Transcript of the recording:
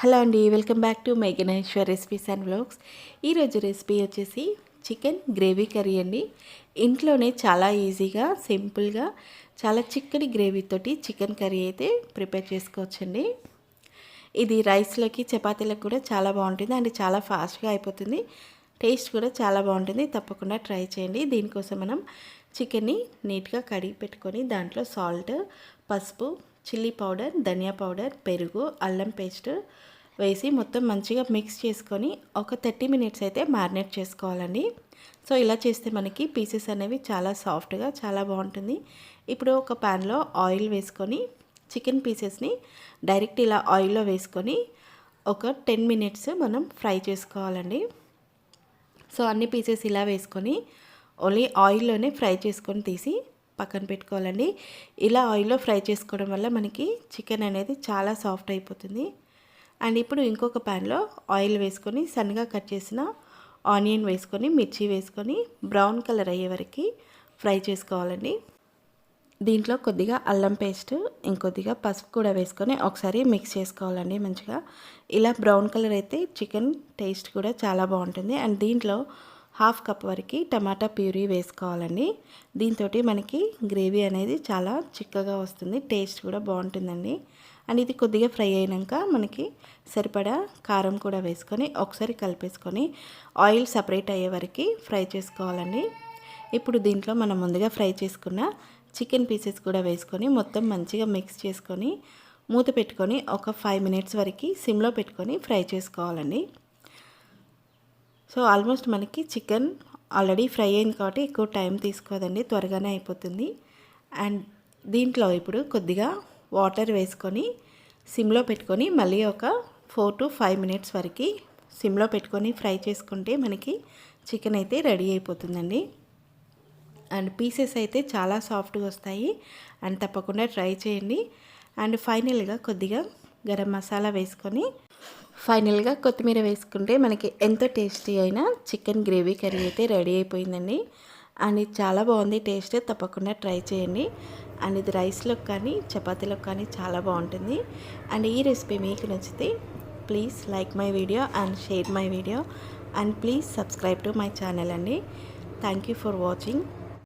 Hello అండి, welcome back to my Ganeshwar recipes and vlogs. ఈరోజు recipe వచ్చేసి చికెన్ గ్రేవీ కర్రీ అండి. ఇంట్లోనే చాలా ఈజీగా సింపుల్గా చాలా చిక్కటి గ్రేవీతోటి చికెన్ కర్రీ అయితే ప్రిపేర్ చేసుకోవచ్చండి. ఇది రైస్లోకి చపాతీలకు కూడా చాలా బాగుంటుంది అండ్ చాలా ఫాస్ట్గా అయిపోతుంది. టేస్ట్ కూడా చాలా బాగుంటుంది. తప్పకుండా ట్రై చేయండి. దీనికోసం మనం చికెన్ని నీట్గా కడిగి పెట్టుకొని దాంట్లో సాల్ట్, పసుపు, చిల్లీ పౌడర్, ధనియా పౌడర్, పెరుగు, అల్లం పేస్ట్ వేసి మొత్తం మంచిగా మిక్స్ చేసుకొని ఒక 30 మినిట్స్ అయితే మ్యారినేట్ చేసుకోవాలండి. సో ఇలా చేస్తే మనకి పీసెస్ అనేవి చాలా సాఫ్ట్గా చాలా బాగుంటుంది. ఇప్పుడు ఒక ప్యాన్లో ఆయిల్ వేసుకొని చికెన్ పీసెస్ని డైరెక్ట్ ఇలా ఆయిల్లో వేసుకొని ఒక 10 మినిట్స్ మనం ఫ్రై చేసుకోవాలండి. సో అన్ని పీసెస్ ఇలా వేసుకొని ఓన్లీ ఆయిల్లోనే ఫ్రై చేసుకొని తీసి పక్కన పెట్టుకోవాలండి. ఇలా ఆయిల్లో ఫ్రై చేసుకోవడం వల్ల మనకి చికెన్ అనేది చాలా సాఫ్ట్ అయిపోతుంది. అండ్ ఇప్పుడు ఇంకొక ప్యాన్లో ఆయిల్ వేసుకొని సన్నగా కట్ చేసిన ఆనియన్ వేసుకొని మిర్చి వేసుకొని బ్రౌన్ కలర్ అయ్యే వరకు ఫ్రై చేసుకోవాలండి. దీంట్లో కొద్దిగా అల్లం పేస్ట్ ఇంకొద్దిగా పసుపు కూడా వేసుకొని ఒకసారి మిక్స్ చేసుకోవాలండి మంచిగా. ఇలా బ్రౌన్ కలర్ అయితే చికెన్ టేస్ట్ కూడా చాలా బాగుంటుంది. అండ్ దీంట్లో హాఫ్ కప్ వరకు టమాటా ప్యూరీ వేసుకోవాలండి. దీంతో మనకి గ్రేవీ అనేది చాలా చిక్కగా వస్తుంది, టేస్ట్ కూడా బాగుంటుందండి. అండ్ ఇది కొద్దిగా ఫ్రై అయినాక మనకి సరిపడా కారం కూడా వేసుకొని ఒకసారి కలిపేసుకొని ఆయిల్ సపరేట్ అయ్యే వరకు ఫ్రై చేసుకోవాలండి. ఇప్పుడు దీంట్లో మనం ముందుగా ఫ్రై చేసుకున్న చికెన్ పీసెస్ కూడా వేసుకొని మొత్తం మంచిగా మిక్స్ చేసుకొని మూత పెట్టుకొని ఒక 5 మినిట్స్ వరకు సిమ్లో పెట్టుకొని ఫ్రై చేసుకోవాలండి. సో ఆల్మోస్ట్ మనకి చికెన్ ఆల్రెడీ ఫ్రై అయింది కాబట్టి ఎక్కువ టైం తీసుకోదండి, త్వరగానే అయిపోతుంది. అండ్ దీంట్లో ఇప్పుడు కొద్దిగా వాటర్ వేసుకొని సిమ్లో పెట్టుకొని మళ్ళీ ఒక 4 to 5 మినిట్స్ వరకు సిమ్లో పెట్టుకొని ఫ్రై చేసుకుంటే మనకి చికెన్ అయితే రెడీ అయిపోతుందండి. అండ్ పీసెస్ అయితే చాలా సాఫ్ట్గా వస్తాయి. అండ్ తప్పకుండా ట్రై చేయండి. అండ్ ఫైనల్గా కొద్దిగా గరం మసాలా వేసుకొని ఫైనల్గా కొత్తిమీర వేసుకుంటే మనకి ఎంతో టేస్టీ అయిన చికెన్ గ్రేవీ కర్రీ అయితే రెడీ అయిపోయిందండి. అండ్ ఇది చాలా బాగుంది టేస్ట్, తప్పకుండా ట్రై చేయండి. అండ్ ఇది రైస్లోకి కానీ చపాతీలోకి కానీ చాలా బాగుంటుంది. అండ్ ఈ రెసిపీ మీకు నచ్చితే please like my video and share my video and please subscribe to my channel అండి. Thank you for watching.